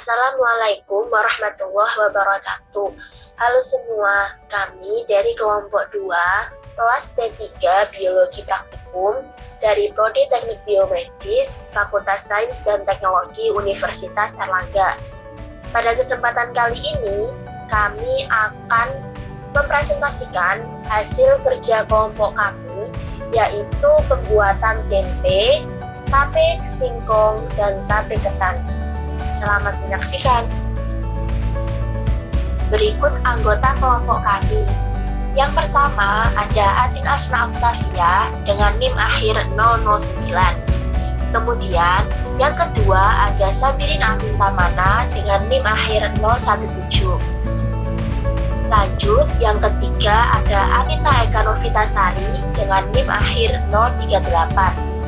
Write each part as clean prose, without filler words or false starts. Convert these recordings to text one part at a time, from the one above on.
Assalamualaikum warahmatullahi wabarakatuh. Halo semua, kami dari kelompok 2, kelas T3 Biologi Praktikum dari Prodi Teknik Biomedis, Fakultas Sains dan Teknologi Universitas Airlangga. Pada kesempatan kali ini, kami akan mempresentasikan hasil kerja kelompok kami, yaitu pembuatan tempe, tape singkong, dan tape ketan. Selamat menyaksikan. Berikut anggota kelompok kami. Yang pertama ada Atin Asna Octavia dengan NIM akhir 009. Kemudian yang kedua ada Sabirin Amin Tamana dengan NIM akhir 017. Lanjut, yang ketiga ada Anita Eka Novitasari dengan NIM akhir 038.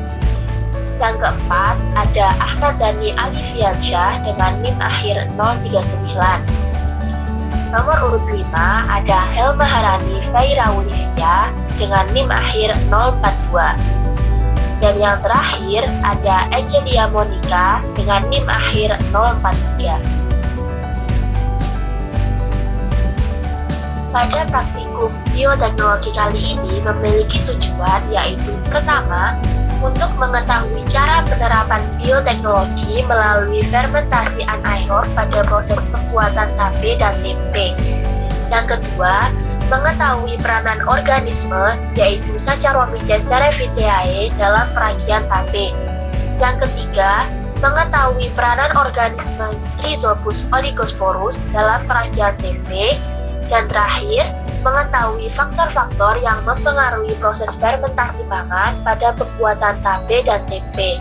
Yang keempat ada Ahmad Dhani Alifiansyah dengan NIM akhir 039. Nomor urut 5 ada Helma Harani Faira Olivia dengan NIM akhir 042. Dan yang terakhir ada Angelia Monica dengan NIM akhir 043. Pada praktikum bioteknologi kali ini memiliki tujuan, yaitu pertama, untuk mengetahui cara penerapan bioteknologi melalui fermentasi anaerob pada proses pembuatan tape dan tempe. Yang kedua, mengetahui peranan organisme, yaitu Saccharomyces cerevisiae dalam peragian tape. Yang ketiga, mengetahui peranan organisme Rhizopus oligosporus dalam peragian tempe. Dan terakhir, mengetahui faktor-faktor yang mempengaruhi proses fermentasi pangan pada pembuatan tape dan tempe.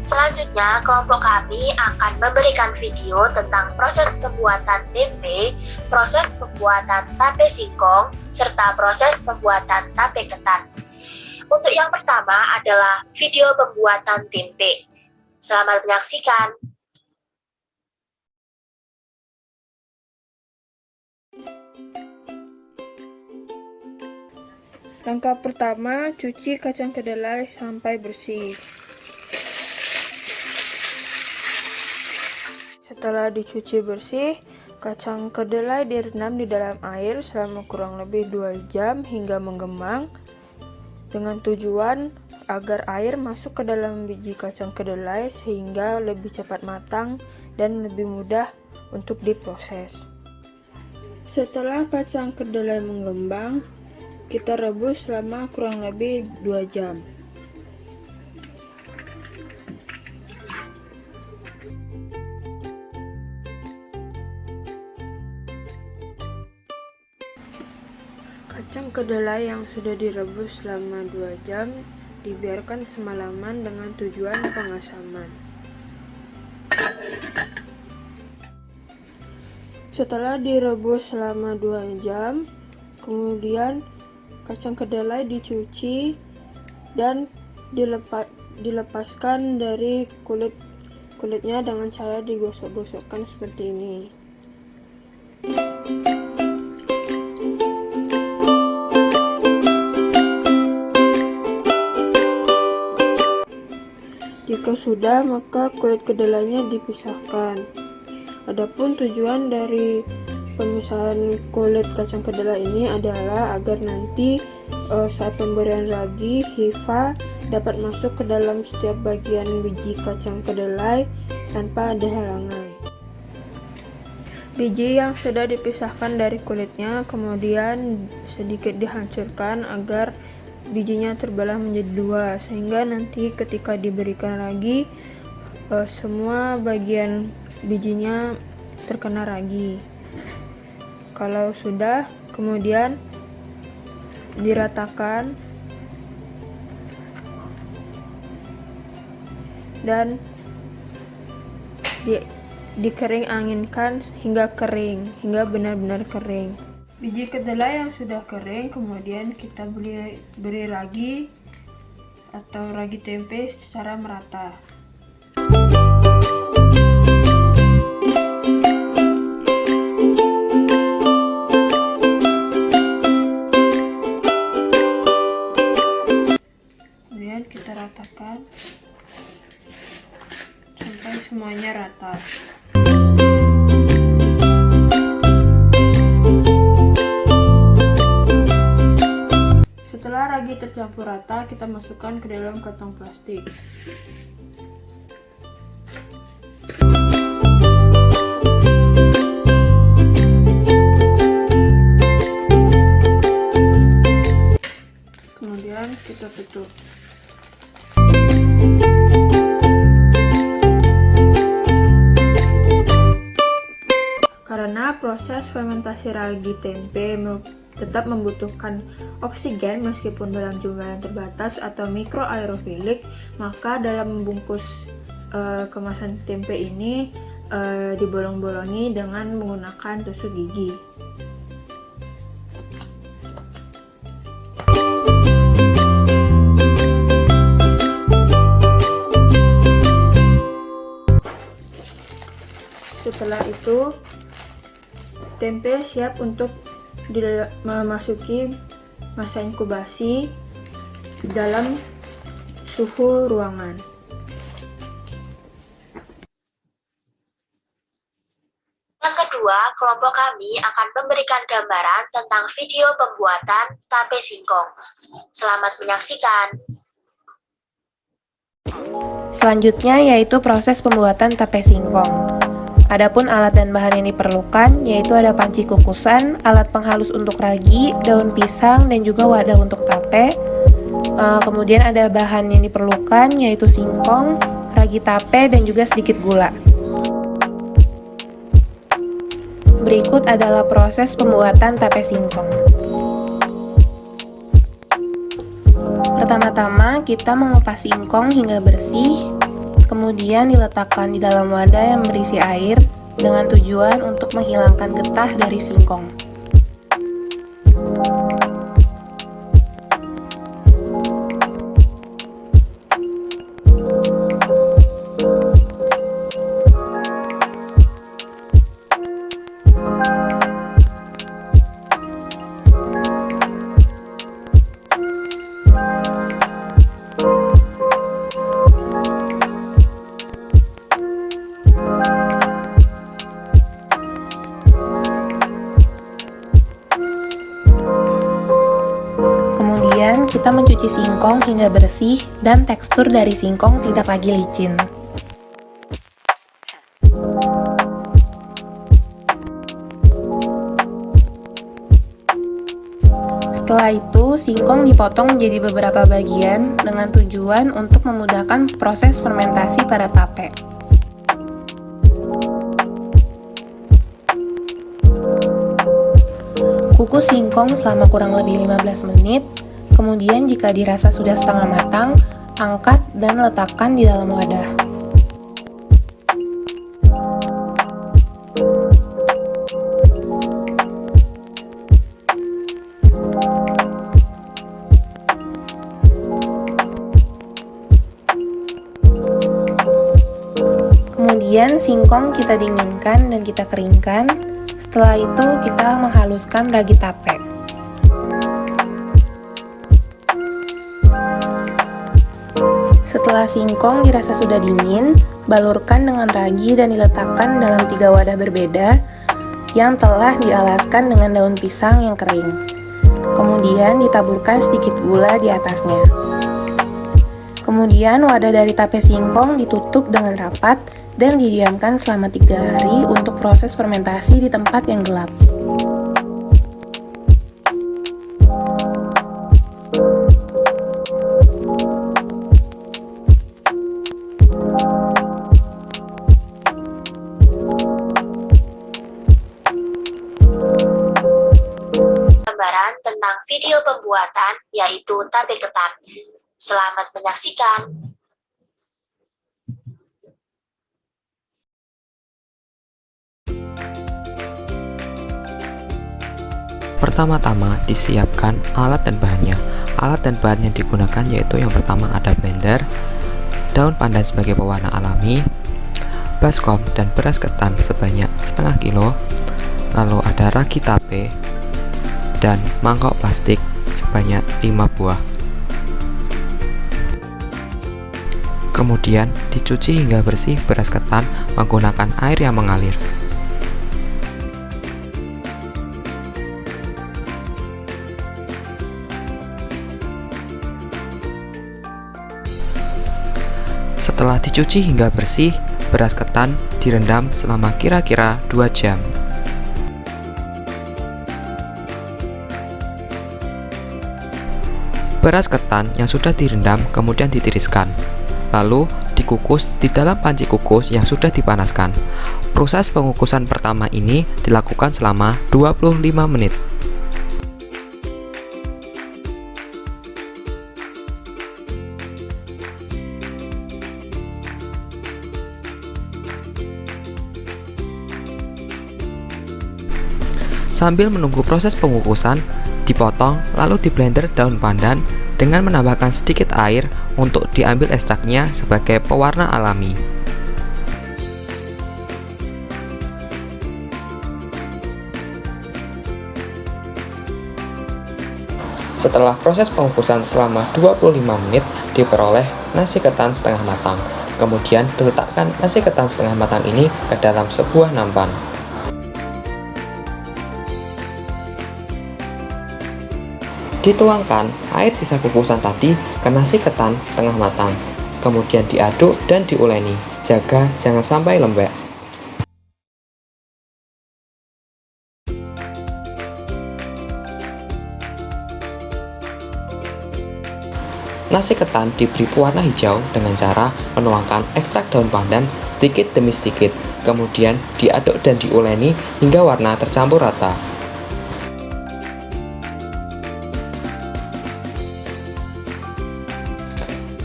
Selanjutnya, kelompok kami akan memberikan video tentang proses pembuatan tempe, proses pembuatan tape singkong, serta proses pembuatan tape ketan. Untuk yang pertama adalah video pembuatan tempe. Selamat menyaksikan. Langkah pertama, cuci kacang kedelai sampai bersih. Setelah dicuci bersih, kacang kedelai direndam di dalam air selama kurang lebih 2 jam hingga mengembang, dengan tujuan agar air masuk ke dalam biji kacang kedelai sehingga lebih cepat matang dan lebih mudah untuk diproses. Setelah kacang kedelai mengembang, kita rebus selama kurang lebih 2 jam. Kacang kedelai yang sudah direbus selama 2 jam dibiarkan semalaman dengan tujuan pengasaman. Setelah direbus selama 2 jam, kemudian kacang kedelai dicuci dan dilepaskan dari kulitnya dengan cara digosok-gosokkan seperti ini. Jika sudah, maka kulit kedelainya dipisahkan. Adapun tujuan dari pemisahan kulit kacang kedelai ini adalah agar nanti saat pemberian ragi, hifa dapat masuk ke dalam setiap bagian biji kacang kedelai tanpa ada halangan. Biji yang sudah dipisahkan dari kulitnya kemudian sedikit dihancurkan agar bijinya terbelah menjadi 2, sehingga nanti ketika diberikan ragi semua bagian bijinya terkena ragi. Kalau sudah, kemudian diratakan dan dikering anginkan hingga benar-benar kering. Biji kedelai yang sudah kering kemudian kita beri ragi atau ragi tempe secara merata. Kemudian kita masukkan ke dalam kantong plastik. Kemudian kita tutup. Karena proses fermentasi ragi tempe tetap membutuhkan oksigen meskipun dalam jumlah yang terbatas atau mikroaerofilik, maka dalam membungkus kemasan tempe ini dibolong-bolongi dengan menggunakan tusuk gigi. Setelah itu, tempe siap untuk memasuki masa inkubasi dalam suhu ruangan. Yang kedua, kelompok kami akan memberikan gambaran tentang video pembuatan tape singkong. Selamat menyaksikan. Selanjutnya yaitu proses pembuatan tape singkong. Adapun alat dan bahan yang diperlukan yaitu ada panci kukusan, alat penghalus untuk ragi, daun pisang, dan juga wadah untuk tape. Kemudian ada bahan yang diperlukan yaitu singkong, ragi tape, dan juga sedikit gula. Berikut adalah proses pembuatan tape singkong. Pertama-tama kita mengupas singkong hingga bersih. Kemudian diletakkan di dalam wadah yang berisi air dengan tujuan untuk menghilangkan getah dari singkong. Kemudian kita mencuci singkong hingga bersih dan tekstur dari singkong tidak lagi licin. Setelah itu, singkong dipotong menjadi beberapa bagian dengan tujuan untuk memudahkan proses fermentasi pada tape. Kukus singkong selama kurang lebih 15 menit. Kemudian jika dirasa sudah setengah matang, angkat dan letakkan di dalam wadah. Kemudian singkong kita dinginkan dan kita keringkan. Setelah itu kita menghaluskan ragi tape. Setelah singkong dirasa sudah dingin, balurkan dengan ragi dan diletakkan dalam 3 wadah berbeda yang telah dialaskan dengan daun pisang yang kering. Kemudian ditaburkan sedikit gula di atasnya. Kemudian wadah dari tape singkong ditutup dengan rapat dan didiamkan selama 3 hari untuk proses fermentasi di tempat yang gelap. Gambaran tentang video pembuatan yaitu tape ketan. Selamat menyaksikan. Pertama-tama disiapkan alat dan bahannya. Alat dan bahan yang digunakan yaitu yang pertama ada blender, daun pandan sebagai pewarna alami, baskom dan beras ketan sebanyak setengah kilo, lalu ada ragi tape dan mangkok plastik sebanyak 5 buah. Kemudian dicuci hingga bersih beras ketan menggunakan air yang mengalir. Setelah dicuci hingga bersih, beras ketan direndam selama kira-kira 2 jam. Beras ketan yang sudah direndam kemudian ditiriskan, lalu dikukus di dalam panci kukus yang sudah dipanaskan. Proses pengukusan pertama ini dilakukan selama 25 menit. Sambil menunggu proses pengukusan, dipotong lalu diblender daun pandan dengan menambahkan sedikit air untuk diambil ekstraknya sebagai pewarna alami. Setelah proses pengukusan selama 25 menit, diperoleh nasi ketan setengah matang. Kemudian diletakkan nasi ketan setengah matang ini ke dalam sebuah nampan. Dituangkan air sisa kukusan tadi ke nasi ketan setengah matang. Kemudian diaduk dan diuleni. Jaga jangan sampai lembek. Nasi ketan diberi pewarna hijau dengan cara menuangkan ekstrak daun pandan sedikit demi sedikit. Kemudian diaduk dan diuleni hingga warna tercampur rata.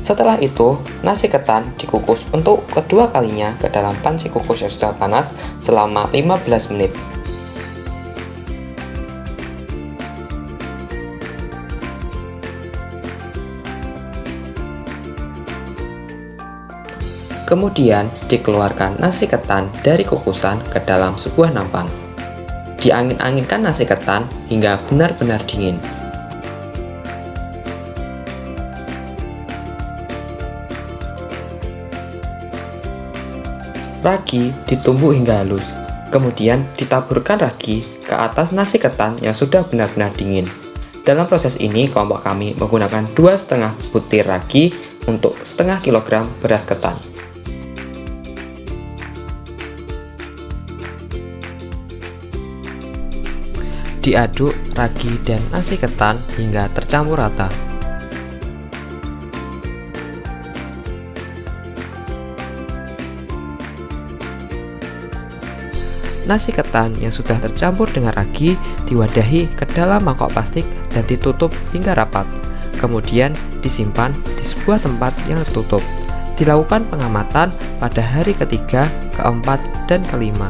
Setelah itu, nasi ketan dikukus untuk kedua kalinya ke dalam panci kukus yang sudah panas selama 15 menit. Kemudian dikeluarkan nasi ketan dari kukusan ke dalam sebuah nampan. Diangin-anginkan nasi ketan hingga benar-benar dingin. Ragi ditumbuk hingga halus, kemudian ditaburkan ragi ke atas nasi ketan yang sudah benar-benar dingin. Dalam proses ini, kelompok kami menggunakan 2,5 butir ragi untuk setengah kilogram beras ketan. Diaduk ragi dan nasi ketan hingga tercampur rata. Nasi ketan yang sudah tercampur dengan ragi diwadahi ke dalam mangkok plastik dan ditutup hingga rapat. Kemudian disimpan di sebuah tempat yang tertutup. Dilakukan pengamatan pada hari ketiga, keempat, dan kelima.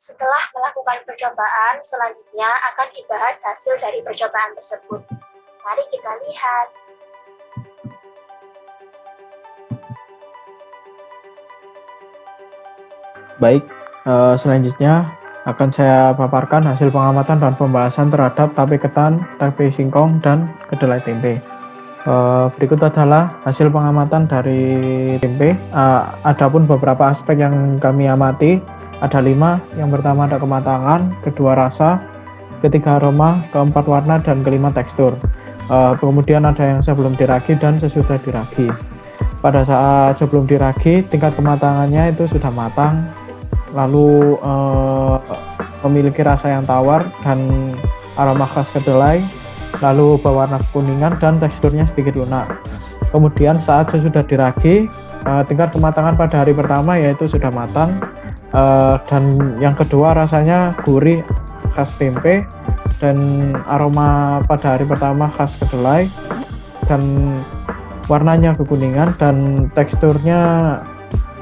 Setelah melakukan percobaan, selanjutnya akan dibahas hasil dari percobaan tersebut. Mari kita lihat. Baik, selanjutnya akan saya paparkan hasil pengamatan dan pembahasan terhadap tape ketan, tape singkong, dan kedelai tempe. Berikut adalah hasil pengamatan dari tempe. Adapun beberapa aspek yang kami amati, ada 5. Yang pertama ada kematangan, kedua rasa, ketiga aroma, keempat warna, dan kelima tekstur. Kemudian ada yang sebelum diragi dan sesudah diragi. pada saat sebelum diragi tingkat kematangannya itu sudah matang, lalu memiliki rasa yang tawar dan aroma khas kedelai, lalu berwarna kuningan dan teksturnya sedikit lunak. Kemudian saat sesudah diragi, tingkat kematangan pada hari pertama yaitu sudah matang, dan yang kedua rasanya gurih khas tempe dan aroma pada hari pertama khas kedelai, dan warnanya kekuningan dan teksturnya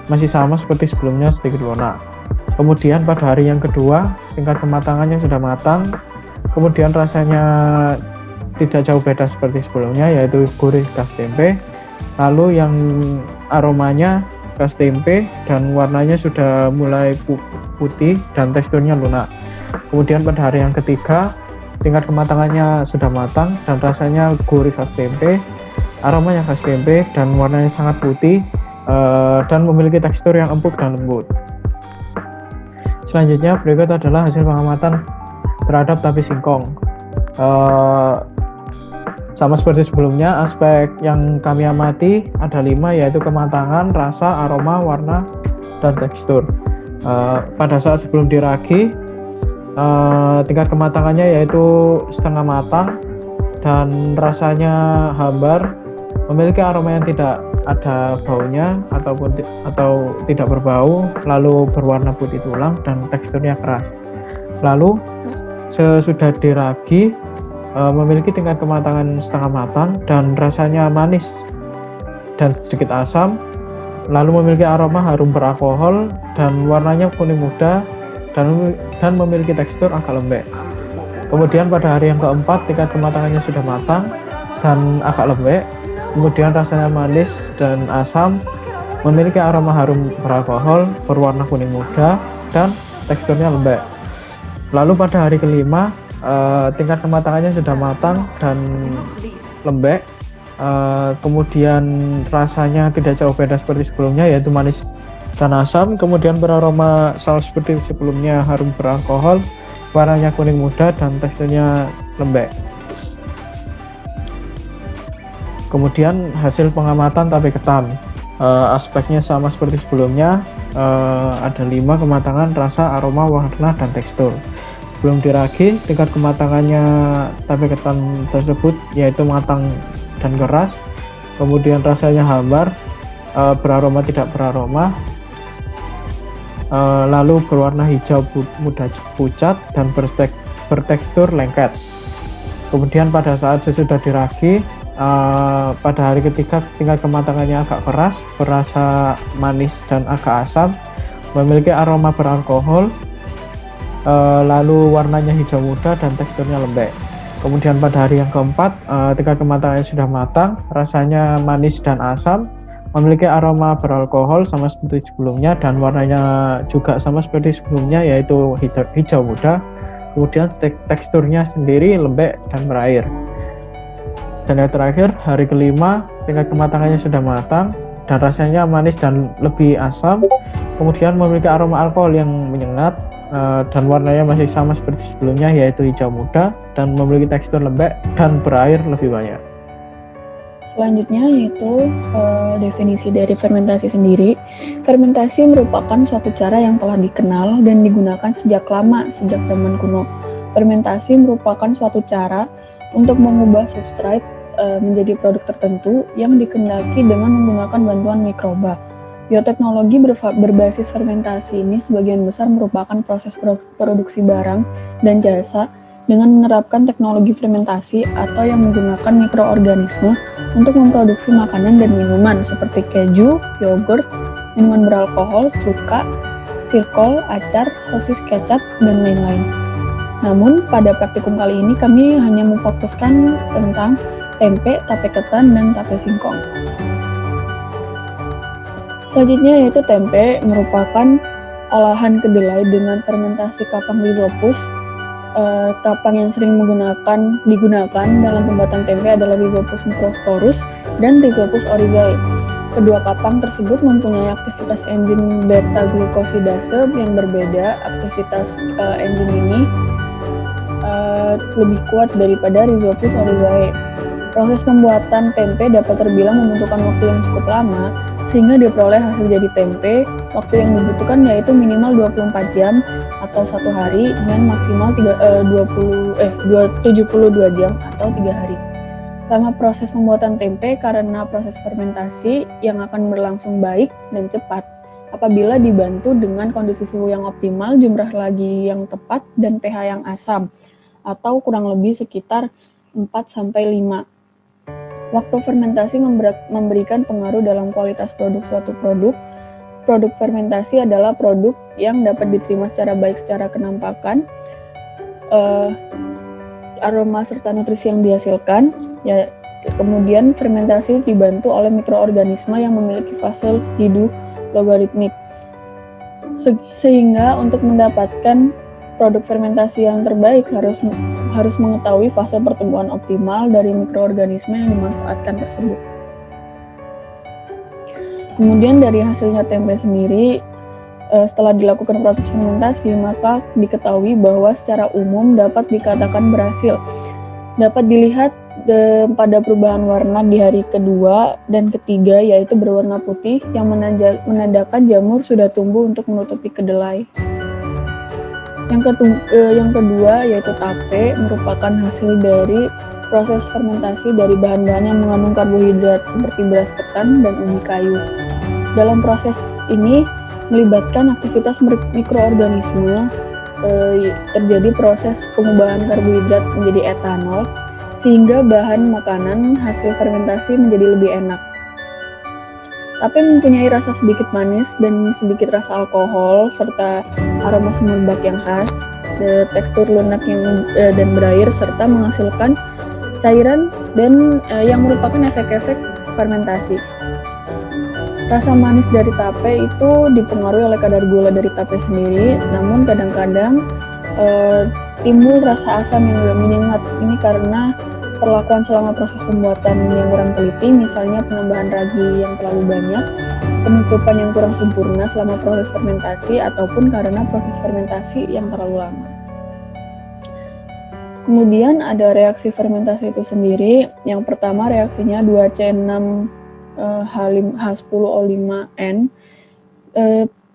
masih sama seperti sebelumnya, sedikit lunak. Kemudian pada hari yang kedua tingkat kematangannya sudah matang, kemudian rasanya tidak jauh beda seperti sebelumnya yaitu gurih khas tempe, lalu yang aromanya khas tempe dan warnanya sudah mulai putih dan teksturnya lunak. Kemudian pada hari yang ketiga tingkat kematangannya sudah matang dan rasanya gurih khas tempe, aromanya khas tempe dan warnanya sangat putih, dan memiliki tekstur yang empuk dan lembut. Selanjutnya berikut adalah hasil pengamatan terhadap tape singkong. Sama seperti sebelumnya, aspek yang kami amati ada 5, yaitu kematangan, rasa, aroma, warna, dan tekstur. Pada saat sebelum diragi, tingkat kematangannya yaitu setengah matang dan rasanya hambar, memiliki aroma yang tidak ada baunya atau tidak berbau, lalu berwarna putih tulang dan teksturnya keras. Lalu sesudah diragi, memiliki tingkat kematangan setengah matang dan rasanya manis dan sedikit asam, lalu memiliki aroma harum beralkohol dan warnanya kuning muda dan memiliki tekstur agak lembek. Kemudian pada hari yang keempat tingkat kematangannya sudah matang dan agak lembek, kemudian rasanya manis dan asam, memiliki aroma harum beralkohol, berwarna kuning muda dan teksturnya lembek. Lalu pada hari kelima tingkat kematangannya sudah matang dan lembek, kemudian rasanya tidak jauh beda seperti sebelumnya yaitu manis dan asam, kemudian beraroma sama seperti sebelumnya, harum beralkohol, warnanya kuning muda dan teksturnya lembek. Kemudian hasil pengamatan tape ketan, aspeknya sama seperti sebelumnya, ada 5, kematangan, rasa, aroma, warna, dan tekstur. Sebelum diragi, tingkat kematangannya tape ketan tersebut yaitu matang dan keras, kemudian rasanya hambar, beraroma tidak beraroma, lalu berwarna hijau muda pucat dan bertekstur lengket. Kemudian pada saat sesudah diragi, pada hari ketiga tingkat kematangannya agak keras, berasa manis dan agak asam, memiliki aroma beralkohol, lalu warnanya hijau muda dan teksturnya lembek. Kemudian pada hari yang keempat tingkat kematangannya sudah matang, rasanya manis dan asam, memiliki aroma beralkohol sama seperti sebelumnya dan warnanya juga sama seperti sebelumnya yaitu hijau muda. Kemudian teksturnya sendiri lembek dan berair. Dan yang terakhir, hari kelima, tingkat kematangannya sudah matang dan rasanya manis dan lebih asam, kemudian memiliki aroma alkohol yang menyengat, dan warnanya masih sama seperti sebelumnya yaitu hijau muda dan memiliki tekstur lembek dan berair lebih banyak. Selanjutnya yaitu definisi dari fermentasi sendiri. Fermentasi merupakan suatu cara yang telah dikenal dan digunakan sejak lama, sejak zaman kuno. Fermentasi merupakan suatu cara untuk mengubah substrat menjadi produk tertentu yang dikendaki dengan menggunakan bantuan mikroba. Bioteknologi berbasis fermentasi ini sebagian besar merupakan proses produksi barang dan jasa dengan menerapkan teknologi fermentasi atau yang menggunakan mikroorganisme untuk memproduksi makanan dan minuman seperti keju, yogurt, minuman beralkohol, cuka, sirkol, acar, sosis kecap, dan lain-lain. Namun, pada praktikum kali ini kami hanya memfokuskan tentang tempe, tape ketan, dan tape singkong. Selanjutnya yaitu tempe merupakan olahan kedelai dengan fermentasi kapang Rhizopus. Kapang yang sering digunakan dalam pembuatan tempe adalah Rhizopus microsporus dan Rhizopus oryzae. Kedua kapang tersebut mempunyai aktivitas enzim beta-glukosidase yang berbeda. Aktivitas enzim ini lebih kuat daripada Rhizopus oryzae. Proses pembuatan tempe dapat terbilang membutuhkan waktu yang cukup lama, sehingga diperoleh hasil jadi tempe. Waktu yang dibutuhkan yaitu minimal 24 jam atau 1 hari dengan maksimal 72 jam atau 3 hari. Selama proses pembuatan tempe, karena proses fermentasi yang akan berlangsung baik dan cepat apabila dibantu dengan kondisi suhu yang optimal, jumlah ragi yang tepat, dan pH yang asam, atau kurang lebih sekitar 4-5. Waktu fermentasi memberikan pengaruh dalam kualitas produk suatu produk. Produk fermentasi adalah produk yang dapat diterima secara baik secara kenampakan, aroma serta nutrisi yang dihasilkan. Ya, kemudian fermentasi dibantu oleh mikroorganisme yang memiliki fase hidup logaritmik. Sehingga untuk mendapatkan produk fermentasi yang terbaik harus mengetahui fase pertumbuhan optimal dari mikroorganisme yang dimanfaatkan tersebut. Kemudian dari hasilnya tempe sendiri, setelah dilakukan proses fermentasi, maka diketahui bahwa secara umum dapat dikatakan berhasil. Dapat dilihat pada perubahan warna di hari kedua dan ketiga, yaitu berwarna putih yang menandakan jamur sudah tumbuh untuk menutupi kedelai. Yang kedua yaitu tape, merupakan hasil dari proses fermentasi dari bahan-bahan yang mengandung karbohidrat seperti beras ketan dan ubi kayu. Dalam proses ini melibatkan aktivitas mikroorganisme, terjadi proses pengubahan karbohidrat menjadi etanol, sehingga bahan makanan hasil fermentasi menjadi lebih enak. Tape mempunyai rasa sedikit manis dan sedikit rasa alkohol serta aroma semerbak yang khas, tekstur lunak dan berair, serta menghasilkan cairan dan yang merupakan efek-efek fermentasi. Rasa manis dari tape itu dipengaruhi oleh kadar gula dari tape sendiri, namun kadang-kadang timbul rasa asam yang tidak menyengat. Ini karena perlakuan selama proses pembuatan yang kurang teliti, misalnya penambahan ragi yang terlalu banyak, penutupan yang kurang sempurna selama proses fermentasi, ataupun karena proses fermentasi yang terlalu lama. Kemudian ada reaksi fermentasi itu sendiri. Yang pertama reaksinya 2C6H10O5N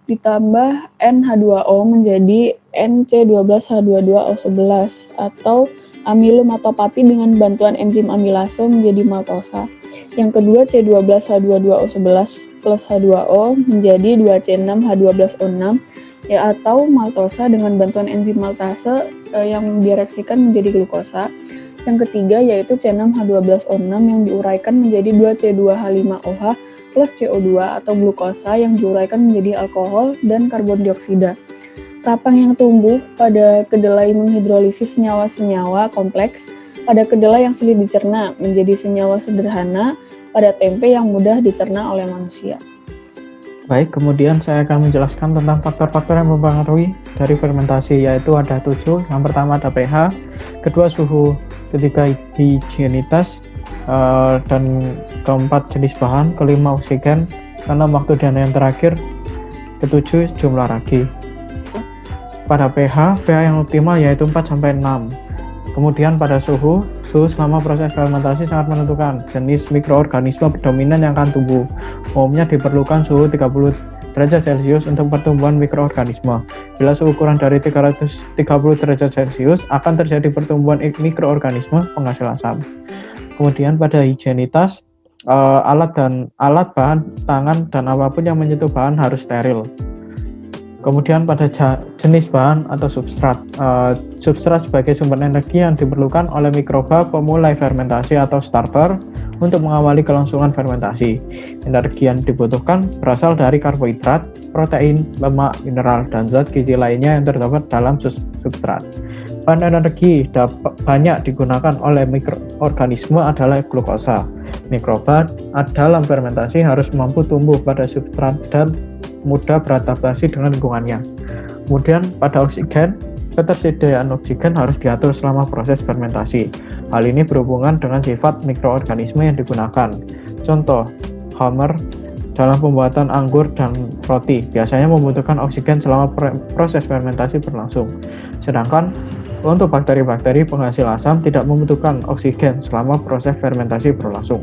ditambah NH2O menjadi NC12H22O11 atau amilum atau papi dengan bantuan enzim amilase menjadi maltosa. Yang kedua C12H22O11 plus H2O menjadi 2C6H12O6 atau maltosa dengan bantuan enzim maltase yang direaksikan menjadi glukosa. Yang ketiga yaitu C6H12O6 yang diuraikan menjadi 2C2H5OH plus CO2 atau glukosa yang diuraikan menjadi alkohol dan karbon dioksida. Kapang yang tumbuh pada kedelai menghidrolisis senyawa-senyawa kompleks pada kedelai yang sulit dicerna menjadi senyawa sederhana pada tempe yang mudah dicerna oleh manusia. Baik, kemudian saya akan menjelaskan tentang faktor-faktor yang mempengaruhi dari fermentasi, yaitu ada 7. Yang pertama ada pH, kedua suhu, ketiga higienitas, dan keempat jenis bahan, kelima oksigen, keenam waktu dan yang terakhir ketujuh jumlah ragi. Pada pH yang optimal yaitu 4-6. Kemudian pada suhu selama proses fermentasi sangat menentukan jenis mikroorganisme dominan yang akan tumbuh. Umumnya diperlukan suhu 30 derajat Celcius untuk pertumbuhan mikroorganisme. Bila suhu kurang dari 330 derajat Celcius, akan terjadi pertumbuhan mikroorganisme penghasil asam. Kemudian pada higienitas, alat, bahan, tangan, dan apapun yang menyentuh bahan harus steril. Kemudian pada jenis bahan atau substrat, substrat sebagai sumber energi yang diperlukan oleh mikroba pemulai fermentasi atau starter untuk mengawali kelangsungan fermentasi. Energi yang dibutuhkan berasal dari karbohidrat, protein, lemak, mineral, dan zat gizi lainnya yang terdapat dalam substrat. Bahan energi banyak digunakan oleh mikroorganisme adalah glukosa. Mikroba dalam fermentasi harus mampu tumbuh pada substrat dan mudah beradaptasi dengan lingkungannya. Kemudian pada oksigen, ketersediaan oksigen harus diatur selama proses fermentasi. Hal ini berhubungan dengan sifat mikroorganisme yang digunakan. Contoh, Homer dalam pembuatan anggur dan roti biasanya membutuhkan oksigen selama proses fermentasi berlangsung. Sedangkan Untuk bakteri-bakteri penghasil asam tidak membutuhkan oksigen selama proses fermentasi berlangsung.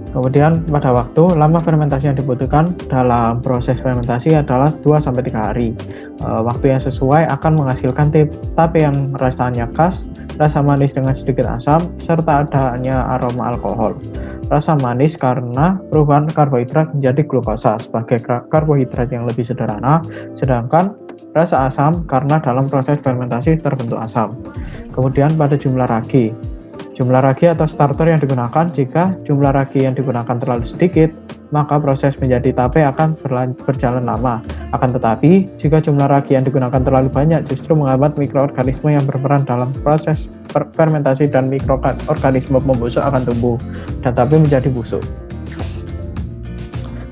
Kemudian pada waktu, lama fermentasi yang dibutuhkan dalam proses fermentasi adalah 2-3 hari. Waktu yang sesuai akan menghasilkan tape yang rasanya khas, rasa manis dengan sedikit asam, serta adanya aroma alkohol. Rasa manis karena perubahan karbohidrat menjadi glukosa sebagai karbohidrat yang lebih sederhana, sedangkan rasa asam karena dalam proses fermentasi terbentuk asam. Kemudian pada jumlah ragi. Jumlah ragi atau starter yang digunakan, jika jumlah ragi yang digunakan terlalu sedikit, maka proses menjadi tape akan berjalan lama. Akan tetapi, jika jumlah ragi yang digunakan terlalu banyak, justru menghambat mikroorganisme yang berperan dalam proses fermentasi dan mikroorganisme pembusuk akan tumbuh, dan tape menjadi busuk.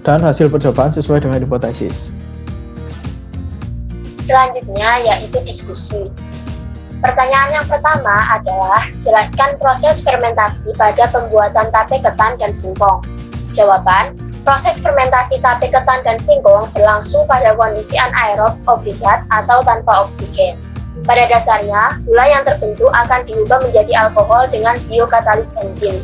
Dan hasil percobaan sesuai dengan hipotesis. Selanjutnya yaitu diskusi. Pertanyaan yang pertama adalah, jelaskan proses fermentasi pada pembuatan tape ketan dan singkong. Jawaban, proses fermentasi tape ketan dan singkong berlangsung pada kondisi anaerob obligat atau tanpa oksigen. Pada dasarnya, gula yang terbentuk akan diubah menjadi alkohol dengan biokatalis enzim.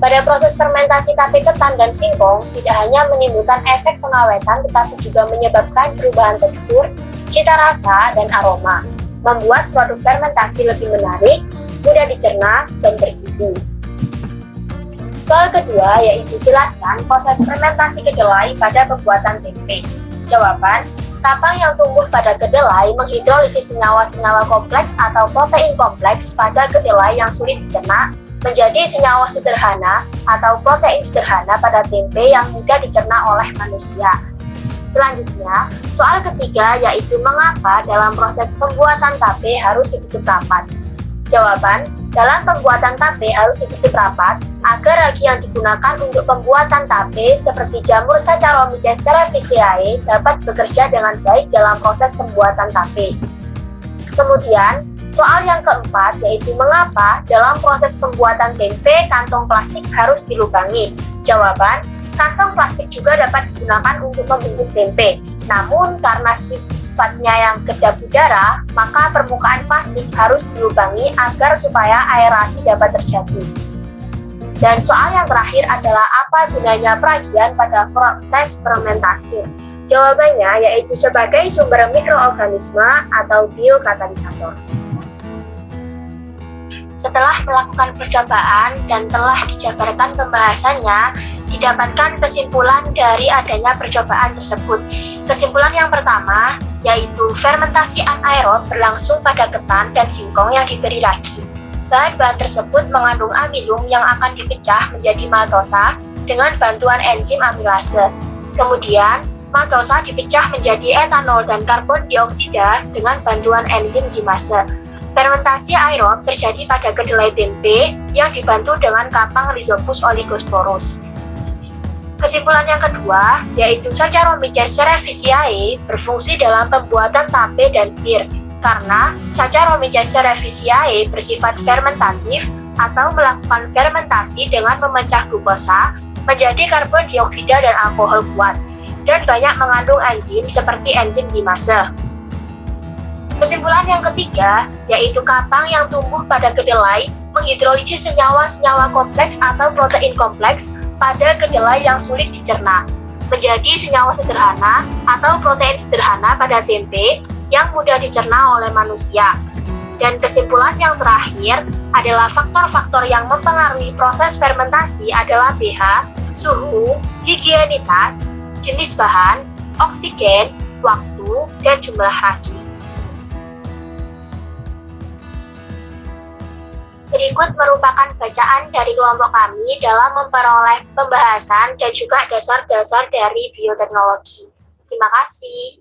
Pada proses fermentasi tape ketan dan singkong, tidak hanya menimbulkan efek pengawetan, tetapi juga menyebabkan perubahan tekstur, cita rasa, dan aroma, membuat produk fermentasi lebih menarik, mudah dicerna, dan bergizi. Soal kedua yaitu jelaskan proses fermentasi kedelai pada pembuatan tempe. Jawaban, kapang yang tumbuh pada kedelai menghidrolisis senyawa-senyawa kompleks atau protein kompleks pada kedelai yang sulit dicerna menjadi senyawa sederhana atau protein sederhana pada tempe yang mudah dicerna oleh manusia. Selanjutnya, soal ketiga yaitu mengapa dalam proses pembuatan tape harus ditutup rapat. Jawaban, dalam pembuatan tape harus ditutup rapat agar ragi yang digunakan untuk pembuatan tape seperti jamur Saccharomyces cerevisiae dapat bekerja dengan baik dalam proses pembuatan tape. Kemudian, soal yang keempat yaitu mengapa dalam proses pembuatan tempe kantong plastik harus dilubangi. Jawaban, kantong plastik juga dapat digunakan untuk membungkus tempe. Namun karena sifatnya yang kedap udara, maka permukaan plastik harus dilubangi agar supaya aerasi dapat terjadi. Dan soal yang terakhir adalah apa gunanya peragian pada proses fermentasi. Jawabannya yaitu sebagai sumber mikroorganisme atau biokatalisator. Setelah melakukan percobaan dan telah dijabarkan pembahasannya, didapatkan kesimpulan dari adanya percobaan tersebut. Kesimpulan yang pertama, yaitu fermentasi anaerob berlangsung pada ketan dan singkong yang diberi ragi. Bahan-bahan tersebut mengandung amilum yang akan dipecah menjadi maltosa dengan bantuan enzim amilase. Kemudian, maltosa dipecah menjadi etanol dan karbon dioksida dengan bantuan enzim zimase. Fermentasi aerob terjadi pada kedelai tempe yang dibantu dengan kapang Rhizopus oligosporus. Kesimpulan yang kedua, yaitu Saccharomyces cerevisiae berfungsi dalam pembuatan tape dan bir, karena Saccharomyces cerevisiae bersifat fermentatif atau melakukan fermentasi dengan memecah glukosa menjadi karbon dioksida dan alkohol kuat, dan banyak mengandung enzim seperti enzim zimase. Kesimpulan yang ketiga, yaitu kapang yang tumbuh pada kedelai menghidrolisis senyawa-senyawa kompleks atau protein kompleks pada kedelai yang sulit dicerna, menjadi senyawa sederhana atau protein sederhana pada tempe yang mudah dicerna oleh manusia. Dan kesimpulan yang terakhir adalah faktor-faktor yang mempengaruhi proses fermentasi adalah pH, suhu, higienitas, jenis bahan, oksigen, waktu, dan jumlah ragi. Berikut merupakan bacaan dari kelompok kami dalam memperoleh pembahasan dan juga dasar-dasar dari bioteknologi. Terima kasih.